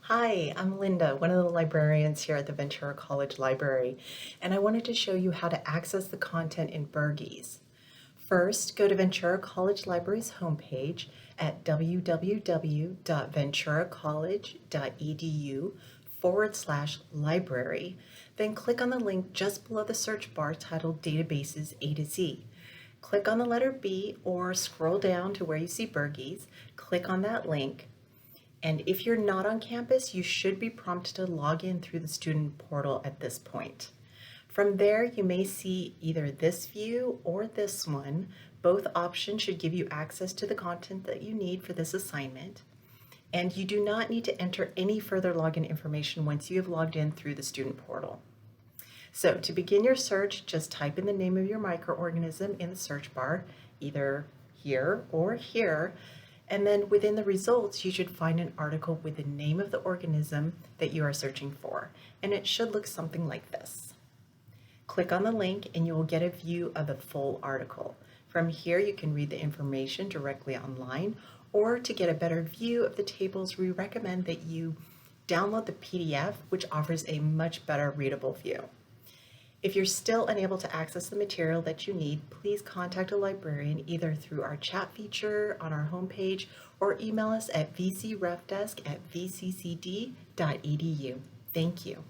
Hi, I'm Linda, one of the librarians here at the Ventura College Library, and I wanted to show you how to access the content in Bergey's. First, go to Ventura College Library's homepage at www.venturacollege.edu/library, then click on the link just below the search bar titled Databases A to Z. Click on the letter B or scroll down to where you see Bergey's, click on that link, and if you're not on campus, you should be prompted to log in through the student portal at this point. From there, you may see either this view or this one. Both options should give you access to the content that you need for this assignment. And you do not need to enter any further login information once you have logged in through the student portal. So to begin your search, just type in the name of your microorganism in the search bar, either here or here, and then within the results, you should find an article with the name of the organism that you are searching for, and it should look something like this. Click on the link and you will get a view of the full article. From here, you can read the information directly online, or to get a better view of the tables, we recommend that you download the PDF, which offers a much better readable view. If you're still unable to access the material that you need, please contact a librarian either through our chat feature on our homepage or email us at vcrefdesk@vccd.edu. Thank you.